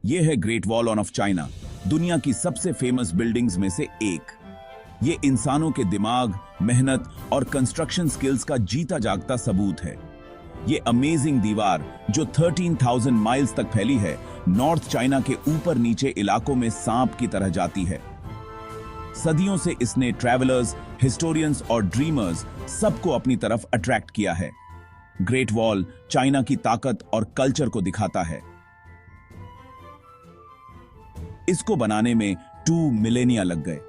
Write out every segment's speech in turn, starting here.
ये है great wall of China, दुनिया की सबसे फेमस बिल्डिंग्स में से एक। ये इंसानों के दिमाग, मेहनत और कंस्ट्रक्शन स्किल्स का जीता जागता सबूत है। ये अमेजिंग दीवार जो 13,000 माइल्स तक फैली है, नॉर्थ चाइना के ऊपर नीचे इलाकों में सांप की तरह जाती है। सदियों से इसने ट्रैवलर्स, हिस्टोरियंस और ड्रीमर्स सबको अपनी तरफ अट्रैक्ट किया है। ग्रेट वॉल चाइना की ताकत और कल्चर को दिखाता है। इसको बनाने में 2 मिलेनिया लग गए।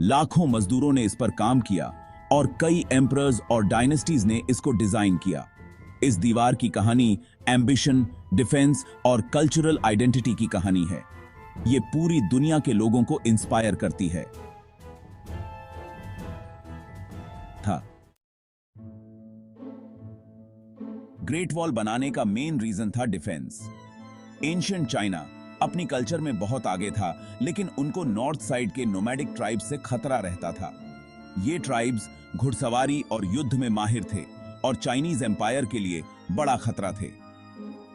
लाखों मजदूरों ने इस पर काम किया और कई एम्परर्स और डायनेस्टीज ने इसको डिजाइन किया। इस दीवार की कहानी एम्बिशन, डिफेंस और कल्चरल आइडेंटिटी की कहानी है। ये पूरी दुनिया के लोगों को इंस्पायर करती है। ग्रेट वॉल बनाने का मेन रीजन था डिफेंस। एंशिएंट चाइना अपनी कल्चर में बहुत आगे था, लेकिन उनको नॉर्थ साइड के नोमैडिक ट्राइब्स से खतरा रहता था। ये ट्राइब्स घुड़सवारी और युद्ध में माहिर थे और चाइनीज एम्पायर के लिए बड़ा खतरा थे।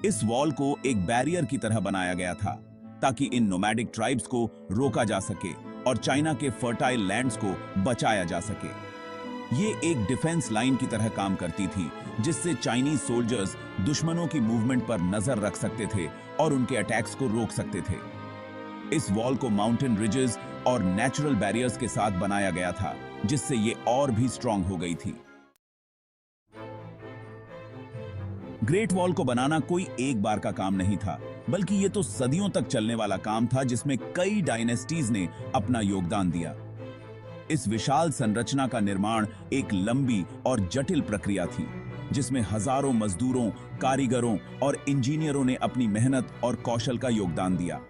इस वॉल को एक बैरियर की तरह बनाया गया था ताकि इन नोमैडिक ट्राइब्स को रोका जा सके और चाइना के फर्टाइल लैंड्स को बचाया जा सके। ये एक डिफेंस लाइन की तरह काम करती थी, जिससे चाइनीज सोल्जर्स दुश्मनों की मूवमेंट पर नजर रख सकते थे और उनके अटैक्स को रोक सकते थे। इस वॉल को माउंटेन रिजेस और नेचुरल बैरियर्स के साथ बनाया गया था, जिससे ये और भी स्ट्रांग हो गई थी। ग्रेट वॉल को बनाना कोई एक बार का काम नहीं था, बल्कि ये तो सदियों तक चलने वाला काम था, जिसमें कई डायनेस्टीज ने अपना योगदान दिया। इस विशाल संरचना का निर्माण एक लंबी और जटिल प्रक्रिया थी, जिसमें हजारों मजदूरों, कारीगरों और इंजीनियरों ने अपनी मेहनत और कौशल का योगदान दिया।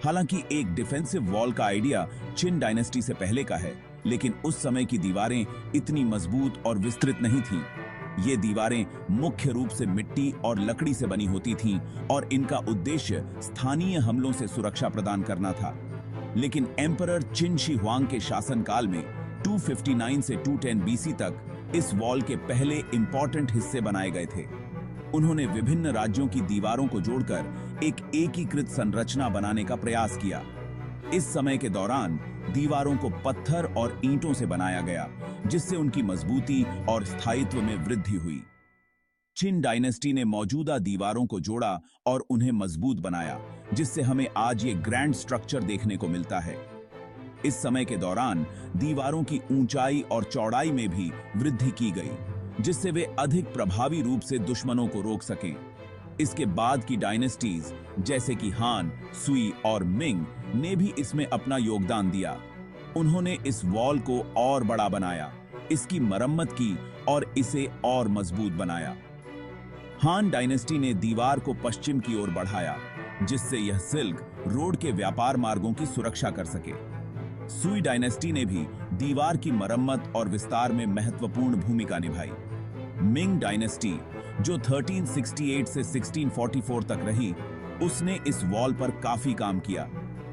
हालांकि एक डिफेंसिव वॉल का आइडिया चिन डायनेस्टी से पहले का है, लेकिन उस समय की दीवारें इतनी मजबूत और विस्तृत नहीं थीं। ये दीवारें मुख्य रूप से मिट्टी और लकड़ी से बनी होती थीं और इनका उद्देश्य स्थानीय हमलों से सुरक्षा प्रदान करना था। लेकिन एम्परर चिन शी हुआंग के शासनकाल में 259 से 210 बीसी तक इस वॉल के पहले इंपॉर्टेंट हिस्से बनाए गए थे। उन्होंने विभिन्न राज्यों की दीवारों को जोड़कर एक एकीकृत संरचना बनाने का प्रयास किया। इस समय के दौरान दीवारों को पत्थर और ईंटों से बनाया गया, जिससे उनकी मजबूती और स्थायित्व में वृद्धि हुई। चिन डायनेस्टी ने मौजूदा दीवारों को जोड़ा और उन्हें मजबूत बनाया, जिससे हमें आज ये ग्रैंड स्ट्रक्चर देखने को मिलता है। इस समय के दौरान दीवारों की ऊंचाई और चौड़ाई में भी वृद्धि की गई, जिससे वे अधिक प्रभावी रूप से दुश्मनों को रोक सकें। इसके बाद की डायनेस्टीज जैसे कि हान, सुई और मिंग ने भी इसमें अपना योगदान दिया। उन्होंने इस वॉल को और बड़ा बनाया, इसकी मरम्मत की और इसे और मजबूत बनाया। हान डायनेस्टी ने दीवार को पश्चिम की ओर बढ़ाया, जिससे यह सिल्क रोड के व्यापार मार्गों की सुरक्षा कर सके। सुई डायनेस्टी ने भी दीवार की मरम्मत और विस्तार में महत्वपूर्ण भूमिका निभाई। मिंग डायनेस्टी, जो 1368 से 1644 तक रही, उसने इस वॉल पर काफी काम किया।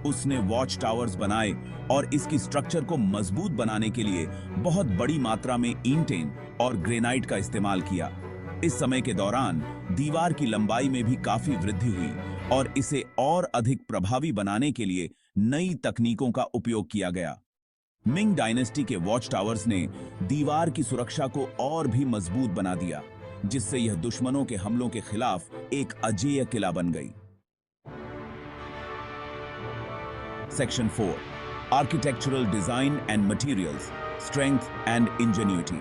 उसने वॉच टावर्स बनाए और इसकी स्ट्रक्चर को मजबूत बनाने के लिए बहुत बड़ी मात्रा में ईंटें और ग्रेनाइट का इस्तेमाल किया। इस समय के दौरान दीवार की लंबाई में भी काफी वृद्धि हुई और इसे और अधिक प्रभावी बनाने के लिए नई तकनीकों का उपयोग किया गया। मिंग डायनेस्टी के वॉच टावर्स ने दीवार की सुरक्षा को और भी मजबूत बना दिया, जिससे यह दुश्मनों के हमलों के खिलाफ एक अजेय किला बन गई। Section 4, architectural design and materials, strength and ingenuity.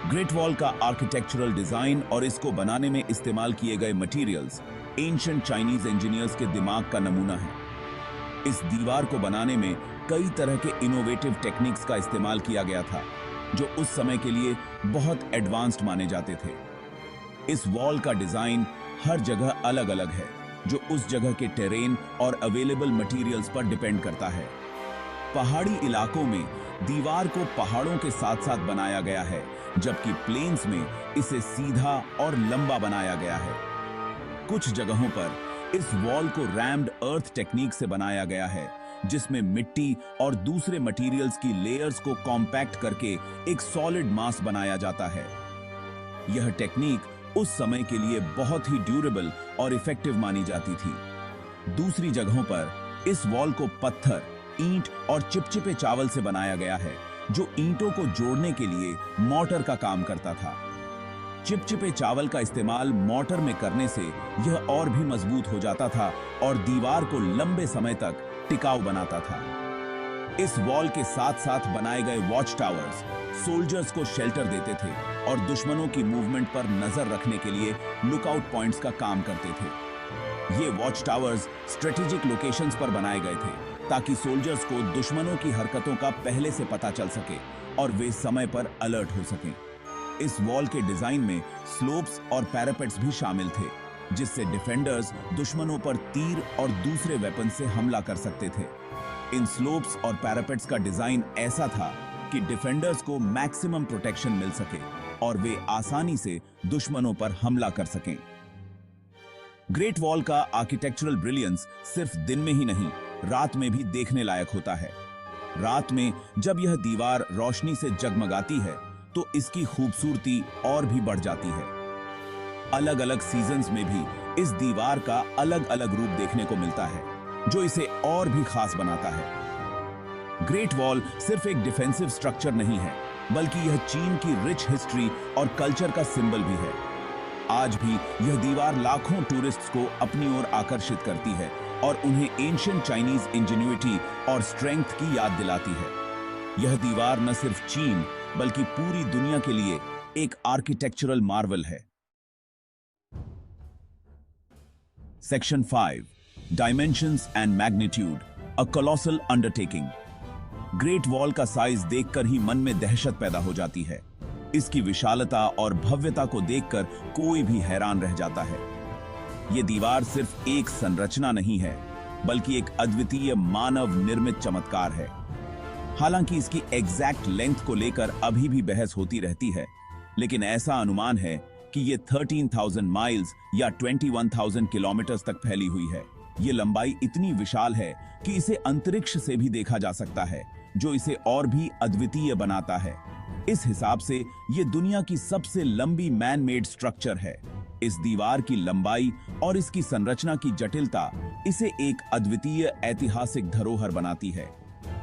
Great Wall का आर्किटेक्चरल डिजाइन और इसको बनाने में इस्तेमाल किए गए मटेरियल्स एंशिएंट चाइनीज इंजीनियर्स के दिमाग का नमूना है। इस दीवार को बनाने में कई तरह के इनोवेटिव टेक्निक्स का इस्तेमाल किया गया था, जो उस समय के लिए बहुत एडवांस्ड माने जाते थे। इस वॉल का डिजाइन हर जगह अलग अलग है, जो उस जगह के टेरेन और अवेलेबल मटेरियल्स पर डिपेंड करता है। पहाड़ी इलाकों में दीवार को पहाड़ों के साथ साथ बनाया गया है, जबकि प्लेन्स में इसे सीधा और लंबा बनाया गया है। कुछ जगहों पर इस वॉल को रैम्ड अर्थ टेक्निक से बनाया गया है, जिसमें मिट्टी और दूसरे मटेरियल्स की लेयर्स को कॉम्पैक्ट करके एक सॉलिड मास बनाया जाता है। यह टेक्निक उस समय के लिए बहुत ही ड्यूरेबल और इफेक्टिव मानी जाती थी। दूसरी जगहों पर इस वॉल को पत्थर, ईंट और चिपचिपे चावल से बनाया गया है, जो ईंटों को जोड़ने के लिए मोर्टार का काम करता था। चिपचिपे चावल का इस्तेमाल मोर्टार में करने से यह और भी मजबूत हो जाता था और दीवार को लंबे समय तक टिकाऊ बनाता था। इस वॉल के साथ साथ बनाए गए वॉच टावर्स सोल्जर्स को शेल्टर देते थे और दुश्मनों की मूवमेंट पर नजर रखने के लिए लुकआउट पॉइंट्स का काम करते थे। ये वॉच टावर्स स्ट्रेटेजिक लोकेशंस पर बनाए गए थे ताकि सोल्जर्स को दुश्मनों की हरकतों का पहले से पता चल सके और वे समय पर अलर्ट हो सकें। इस वॉल के डिजाइन में स्लोप्स और पैरापेट्स भी शामिल थे, जिससे डिफेंडर्स दुश्मनों पर तीर और दूसरे वेपन से हमला कर सकते थे। इन स्लोप्स और पैरापेट्स का डिजाइन ऐसा था कि डिफेंडर्स को मैक्सिमम प्रोटेक्शन मिल सके और वे आसानी से दुश्मनों पर हमला कर सकें। ग्रेट वॉल का आर्किटेक्चरल ब्रिलियंस सिर्फ दिन में ही नहीं, रात में भी देखने लायक होता है। रात में जब यह दीवार रोशनी से जगमगाती है तो इसकी खूबसूरती और भी बढ़ जाती है। अलग अलग सीजन्स में भी इस दीवार का अलग अलग रूप देखने को मिलता है, जो इसे और भी खास बनाता है। ग्रेट वॉल सिर्फ एक डिफेंसिव स्ट्रक्चर नहीं है, बल्कि यह चीन की रिच हिस्ट्री और कल्चर का सिंबल भी है। आज भी यह दीवार लाखों टूरिस्ट्स को अपनी ओर आकर्षित करती है और उन्हें एंशिएंट चाइनीज इंजेन्युइटी और स्ट्रेंथ की याद दिलाती है। यह दीवार न सिर्फ चीन बल्कि पूरी दुनिया के लिए एक आर्किटेक्चरल मार्वल है। Section 5, dimensions and magnitude, a colossal undertaking. Great Wall का साइज देखकर ही मन में दहशत पैदा हो जाती है। इसकी विशालता और भव्यता को देखकर कोई भी हैरान रह जाता है। यह दीवार सिर्फ एक संरचना नहीं है, बल्कि एक अद्वितीय मानव निर्मित चमत्कार है। हालांकि इसकी एग्जैक्ट लेंथ को लेकर अभी भी बहस होती रहती है, लेकिन ऐसा अनुमान है कि यह 13,000 माइल्स या 21,000 किलोमीटर तक फैली हुई है। ये लंबाई इतनी विशाल है कि इसे अंतरिक्ष से भी देखा जा सकता है, जो इसे और भी अद्वितीय बनाता है। इस हिसाब से ये दुनिया की सबसे लंबी मैन मेड स्ट्रक्चर है। इस दीवार की लंबाई और इसकी संरचना की जटिलता इसे एक अद्वितीय ऐतिहासिक धरोहर बनाती है।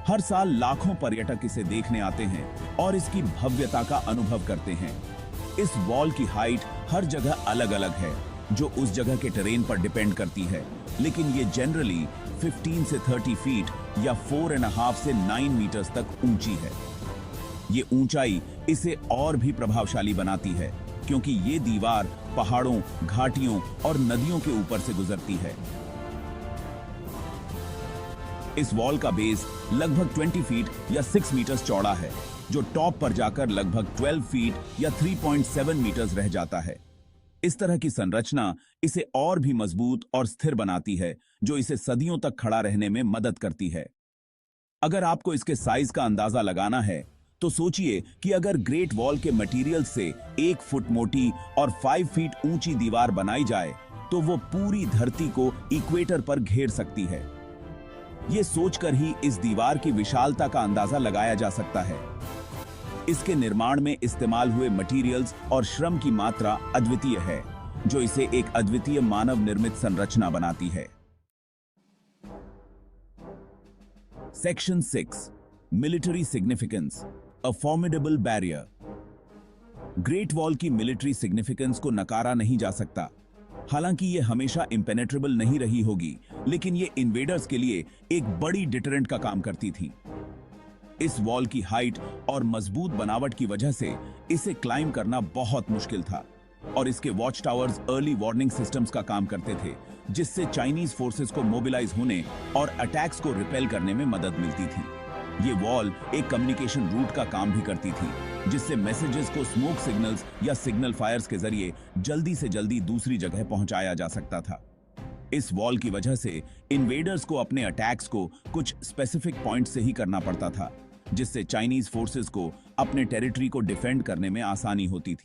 हर साल लाखों पर्यटक इसे देखने आते हैं और इसकी भव्यता का अनुभव करते हैं। इस वॉल की हाइट हर जगह अलग अलग है, जो उस जगह के टेरेन पर डिपेंड करती है, लेकिन ये जनरली 15 से 30 फीट या 4.5 से 9 मीटर्स तक ऊंची है। ये ऊंचाई इसे और भी प्रभावशाली बनाती है, क्योंकि ये दीवार पहाड़ों, घाटियों और नदियों के ऊपर से गुजरती है। इस वॉल का बेस लगभग 20 फीट या 6 मीटर्स चौड़ा है, जो टॉप पर जाकर लगभग 12 फीट या 3.7 मीटर्स रह जाता है। इस तरह की संरचना इसे और भी मजबूत और स्थिर बनाती है, जो इसे सदियों तक खड़ा रहने में मदद करती है। अगर आपको इसके साइज का अंदाजा लगाना है, तो सोचिए कि अगर ग्रेट वॉल के मटेरियल से 1 फुट मोटी और 5 फीट ऊंची दीवार बनाई जाए, तो वो पूरी धरती को इक्वेटर पर घेर सकती है। ये सोचकर ही इस दीवार की विशालता का अंदाजा लगाया जा सकता है। इसके निर्माण में इस्तेमाल हुए मटेरियल्स और श्रम की मात्रा अद्वितीय है, जो इसे एक अद्वितीय मानव निर्मित संरचना बनाती है। सेक्शन 6, मिलिट्री सिग्निफिकेंस, अ फॉर्मिडेबल बैरियर। ग्रेट वॉल की मिलिट्री सिग्निफिकेंस को नकारा नहीं जा सकता। हालांकि ये हमेशा इम्पेनेट्रेबल नहीं रही होगी, लेकिन ये इन्वेडर्स के लिए एक बड़ी डिटरेंट का काम करती थी। इस वॉल की हाइट और मजबूत बनावट की वजह से इसे क्लाइंब करना बहुत मुश्किल था, और इसके watch towers early warning systems का काम करते थे, जिससे चाइनीज फोर्सेस को मोबिलाइज होने और अटैक्स को रिपेल करने में मदद मिलती थी। ये वॉल एक कम्युनिकेशन रूट का काम भी करती थी, जिससे मैसेजेस को स्मोक सिग्नल्स या सिग्नल फायर्स के जरिए जल्दी से जल्दी दूसरी जगह पहुंचाया जा सकता था। इस वॉल की वजह से इन्वेडर्स को अपने अटैक्स को कुछ स्पेसिफिक पॉइंट से ही करना पड़ता था, जिससे चाइनीज फोर्सेस को अपने टेरिटरी को डिफेंड करने में आसानी होती थी।